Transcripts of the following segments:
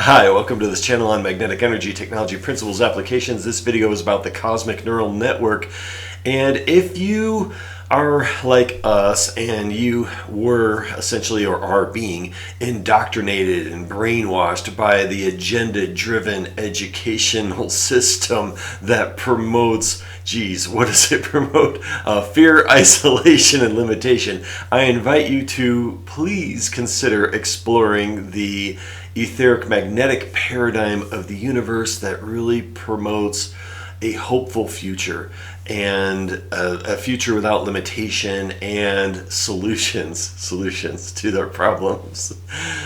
Hi, welcome to this channel on magnetic energy technology principles applications. This video is about the cosmic neural network. And if you are like us and you were essentially or are being indoctrinated and brainwashed by the agenda-driven educational system that promotes, what does it promote? Fear, isolation, and limitation. I invite you to please consider exploring the etheric magnetic paradigm of the universe that really promotes a hopeful future and a future without limitation and solutions to their problems.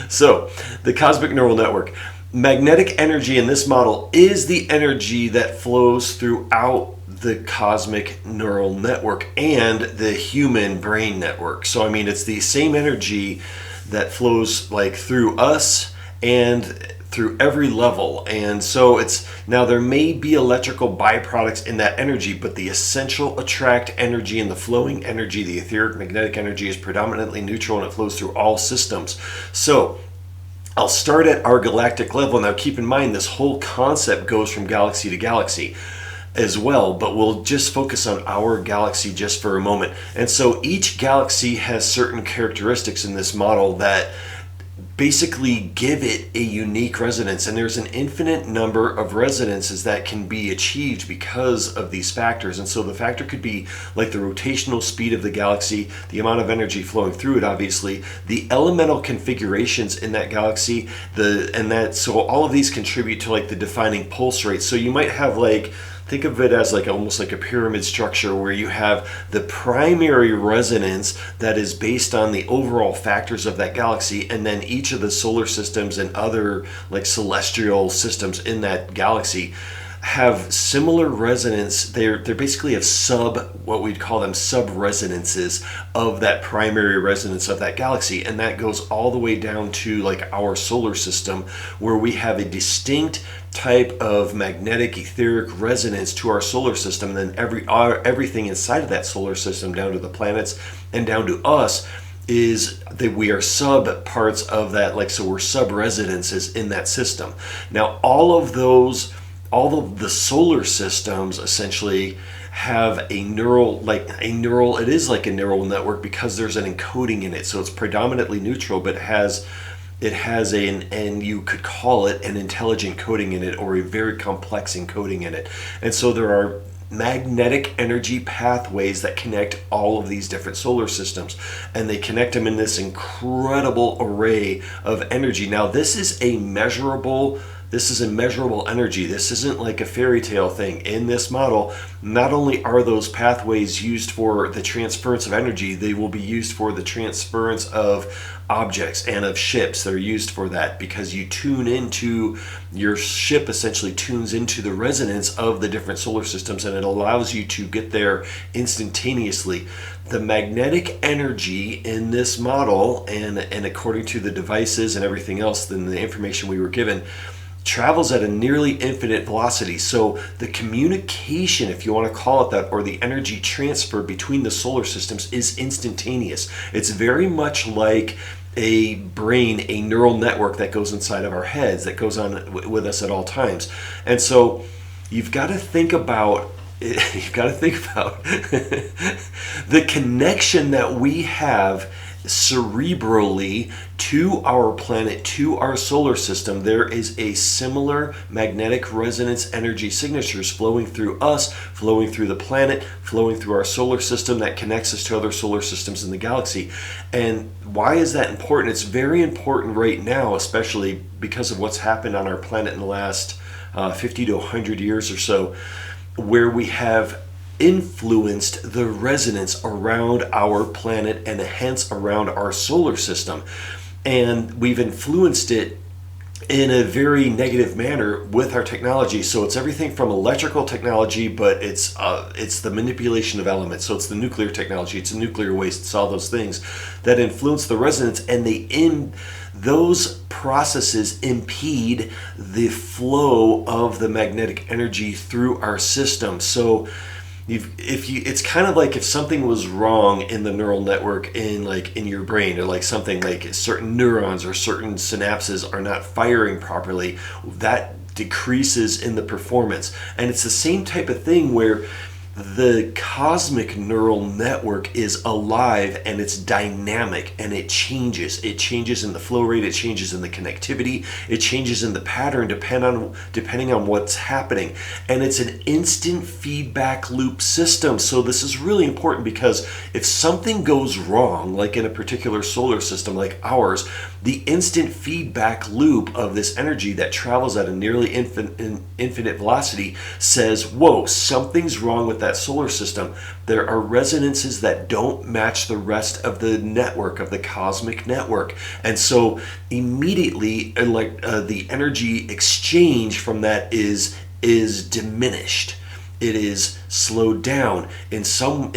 So, the cosmic neural network. Magnetic energy in this model is the energy that flows throughout the cosmic neural network and the human brain network. So, I mean, it's the same energy that flows like through us and through every level. And so it's now there may be electrical byproducts in that energy, but the essential attract energy and the flowing energy, the etheric magnetic energy, is predominantly neutral and it flows through all systems. So I'll start at our galactic level. Now keep in mind this whole concept goes from galaxy to galaxy as well, but we'll just focus on our galaxy just for a moment. And so each galaxy has certain characteristics in this model that basically give it a unique resonance, and there's an infinite number of resonances that can be achieved because of these factors. And so the factor could be like the rotational speed of the galaxy, the amount of energy flowing through it, obviously, the elemental configurations in that galaxy, so all of these contribute to like the defining pulse rate. So you might have like, think of it as like almost like a pyramid structure where you have the primary resonance that is based on the overall factors of that galaxy, and then each of the solar systems and other like celestial systems in that galaxy have similar resonance. They're basically have what we'd call them sub-resonances of that primary resonance of that galaxy, and that goes all the way down to like our solar system, where we have a distinct type of magnetic etheric resonance to our solar system, and then everything inside of that solar system down to the planets and down to us is that we are sub parts of that, like, so we're sub resonances in that system. Now all of the solar systems essentially have it is like a neural network because there's an encoding in it. So it's predominantly neutral, but it has and you could call it an intelligent coding in it, or a very complex encoding in it. And so there are magnetic energy pathways that connect all of these different solar systems, and they connect them in this incredible array of energy. Now this is a measurable energy. This isn't like a fairy tale thing. In this model, not only are those pathways used for the transference of energy, they will be used for the transference of objects and of ships. They're used for that because your ship essentially tunes into the resonance of the different solar systems, and it allows you to get there instantaneously. The magnetic energy in this model, and according to the devices and everything else, then the information we were given, travels at a nearly infinite velocity. So the communication, if you want to call it that, or the energy transfer between the solar systems is instantaneous. It's very much like a brain, a neural network that goes inside of our heads, that goes on with us at all times. And so you've got to think about the connection that we have cerebrally to our planet, to our solar system. There is a similar magnetic resonance energy signatures flowing through us, flowing through the planet, flowing through our solar system that connects us to other solar systems in the galaxy. And why is that important? It's very important right now, especially because of what's happened on our planet in the last 50 to 100 years or so, where we have influenced the resonance around our planet and hence around our solar system. And we've influenced it in a very negative manner with our technology. So it's everything from electrical technology, but it's the manipulation of elements. So it's the nuclear technology, it's the nuclear waste, it's all those things that influence the resonance, and those processes impede the flow of the magnetic energy through our system. So it's kind of like if something was wrong in the neural network in your brain, or like something like certain neurons or certain synapses are not firing properly, that decreases in the performance. And it's the same type of thing where the cosmic neural network is alive and it's dynamic, and it changes. It changes in the flow rate, it changes in the connectivity, it changes in the pattern depending on what's happening. And it's an instant feedback loop system. So this is really important, because if something goes wrong, like in a particular solar system like ours, the instant feedback loop of this energy that travels at a nearly infinite velocity says, whoa, something's wrong with that solar system. There are resonances that don't match the rest of the network, of the cosmic network. And so immediately, the energy exchange from that is diminished. It is slowed down. In some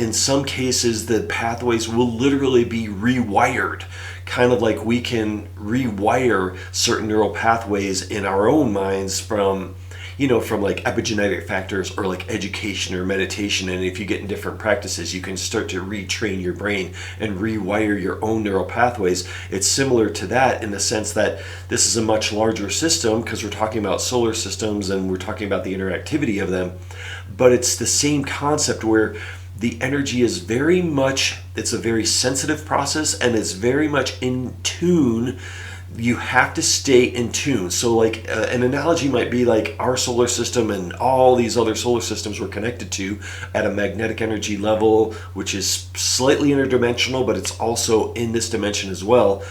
cases, the pathways will literally be rewired, kind of like we can rewire certain neural pathways in our own minds from like epigenetic factors, or like education or meditation. And if you get in different practices, you can start to retrain your brain and rewire your own neural pathways. It's similar to that in the sense that this is a much larger system, because we're talking about solar systems and we're talking about the interactivity of them. But it's the same concept where the energy is it's a very sensitive process, and it's very much in tune. You have to stay in tune. So like an analogy might be like our solar system and all these other solar systems we're connected to at a magnetic energy level, which is slightly interdimensional, but it's also in this dimension as well.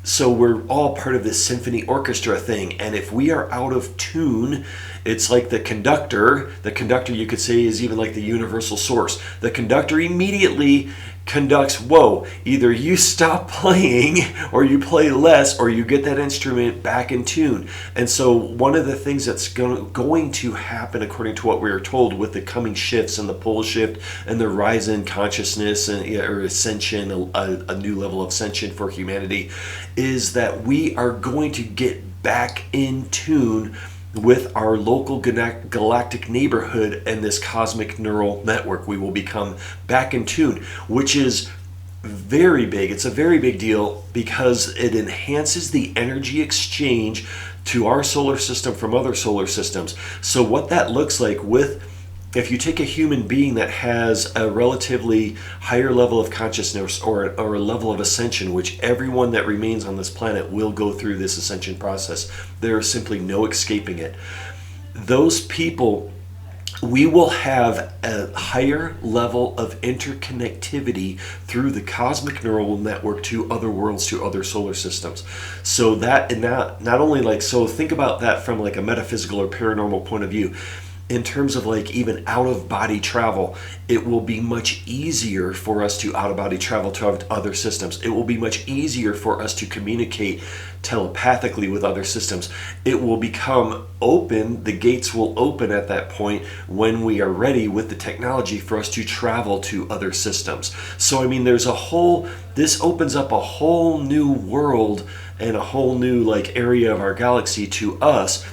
So we're all part of this symphony orchestra thing. And if we are out of tune, it's like the conductor. The conductor, you could say, is even like the universal source. The conductor immediately conducts, whoa, either you stop playing, or you play less, or you get that instrument back in tune. And so one of the things that's going to happen, according to what we are told, with the coming shifts and the pole shift and the rise in consciousness or ascension, a new level of ascension for humanity, is that we are going to get back in tune with our local galactic neighborhood and this cosmic neural network. We will become back in tune, which is very big. It's a very big deal, because it enhances the energy exchange to our solar system from other solar systems. So what that looks like if you take a human being that has a relatively higher level of consciousness, or a level of ascension, which everyone that remains on this planet will go through this ascension process. There is simply no escaping it. Those people, we will have a higher level of interconnectivity through the cosmic neural network to other worlds, to other solar systems. So that, and not only so think about that from like a metaphysical or paranormal point of view. In terms of like even out-of-body travel, it will be much easier for us to out-of-body travel to other systems. It will be much easier for us to communicate telepathically with other systems. It will become open, the gates will open at that point when we are ready with the technology for us to travel to other systems. So I mean, this opens up a whole new world and a whole new area of our galaxy to us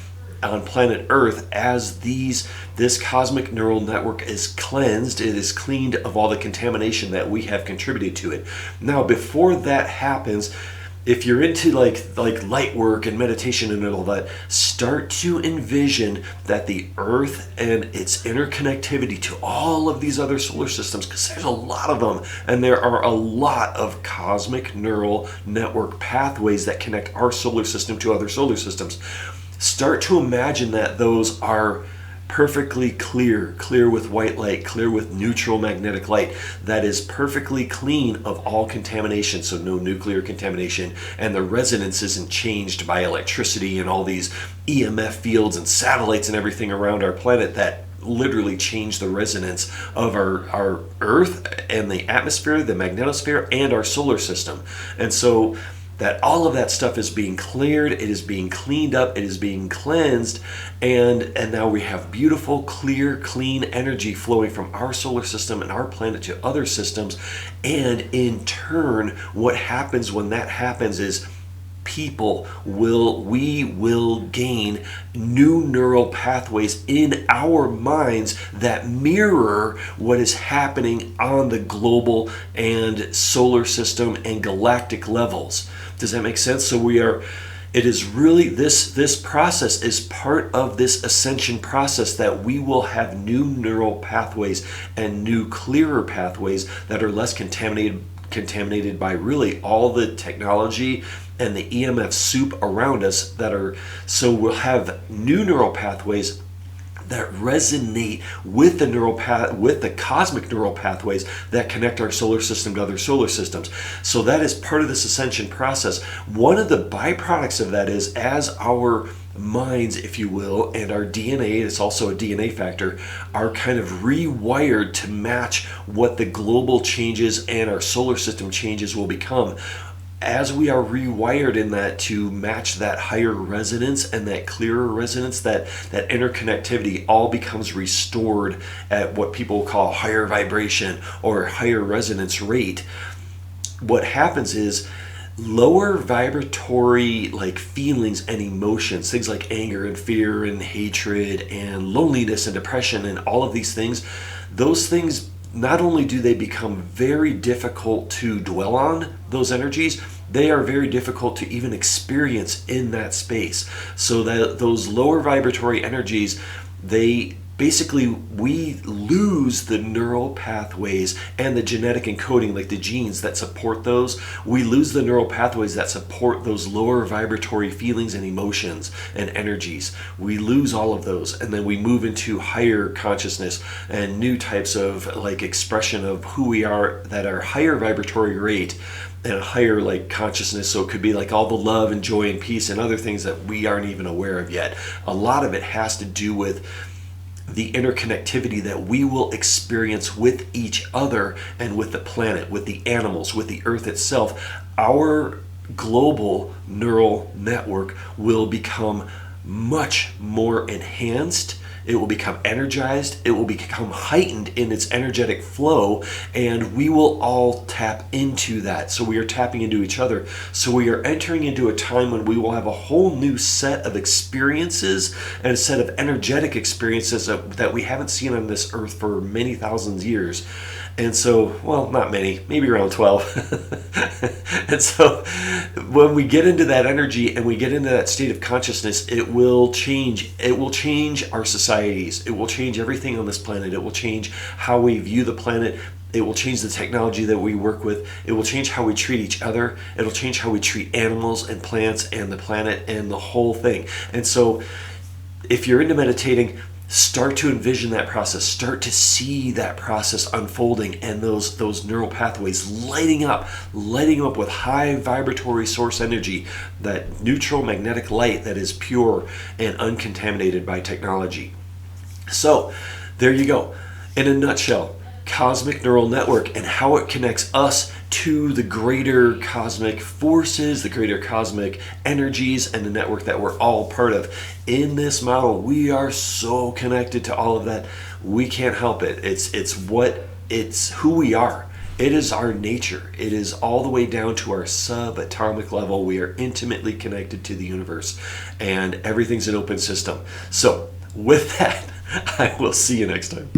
on planet Earth, as this cosmic neural network is cleansed, it is cleaned of all the contamination that we have contributed to it. Now, before that happens, if you're into like light work and meditation and all that, start to envision that the Earth and its interconnectivity to all of these other solar systems, because there's a lot of them, and there are a lot of cosmic neural network pathways that connect our solar system to other solar systems. Start to imagine that those are perfectly clear with white light, clear with neutral magnetic light, that is perfectly clean of all contamination, so no nuclear contamination, and the resonance isn't changed by electricity and all these EMF fields and satellites and everything around our planet that literally change the resonance of our Earth and the atmosphere, the magnetosphere, and our solar system. And so that all of that stuff is being cleared, it is being cleaned up, it is being cleansed, and now we have beautiful, clear, clean energy flowing from our solar system and our planet to other systems. And in turn, what happens when that happens is people we will gain new neural pathways in our minds that mirror what is happening on the global and solar system and galactic levels. Does that make sense? So it is really this process is part of this ascension process, that we will have new neural pathways and new clearer pathways that are less contaminated by really all the technology and the EMF soup around us so we'll have new neural pathways that resonate with the cosmic neural pathways that connect our solar system to other solar systems. So that is part of this ascension process. One of the byproducts of that is, as our minds, if you will, and our DNA, it's also a DNA factor, are kind of rewired to match what the global changes and our solar system changes will become. As we are rewired in that to match that higher resonance and that clearer resonance, that interconnectivity all becomes restored at what people call higher vibration or higher resonance rate. What happens is lower vibratory feelings and emotions, things like anger and fear and hatred and loneliness and depression and all of these things, those things, not only do they become very difficult to dwell on, those energies, they are very difficult to even experience in that space. So that those lower vibratory energies, we lose the neural pathways and the genetic encoding, like the genes that support those. We lose the neural pathways that support those lower vibratory feelings and emotions and energies. We lose all of those, and then we move into higher consciousness and new types of expression of who we are that are higher vibratory rate and a higher consciousness. So it could be all the love and joy and peace and other things that we aren't even aware of yet. A lot of it has to do with the interconnectivity that we will experience with each other and with the planet, with the animals, with the earth itself. Our global neural network will become much more enhanced. It will become energized. It will become heightened in its energetic flow, and we will all tap into that. So we are tapping into each other. So we are entering into a time when we will have a whole new set of experiences and a set of energetic experiences that we haven't seen on this earth for many thousands of years. And so, well, not many, maybe around 12. And so when we get into that energy and we get into that state of consciousness, it will change. It will change our societies. It will change everything on this planet. It will change how we view the planet. It will change the technology that we work with. It will change how we treat each other. It'll change how we treat animals and plants and the planet and the whole thing. And so if you're into meditating, start to envision that process. Start to see that process unfolding, and those neural pathways lighting up with high vibratory source energy, that neutral magnetic light that is pure and uncontaminated by technology. So there you go. In a nutshell, cosmic neural network and how it connects us to the greater cosmic forces, the greater cosmic energies, and the network that we're all part of. In this model, we are so connected to all of that. We can't help it. It's who we are. It is our nature. It is all the way down to our subatomic level. We are intimately connected to the universe, and everything's an open system. So with that, I will see you next time.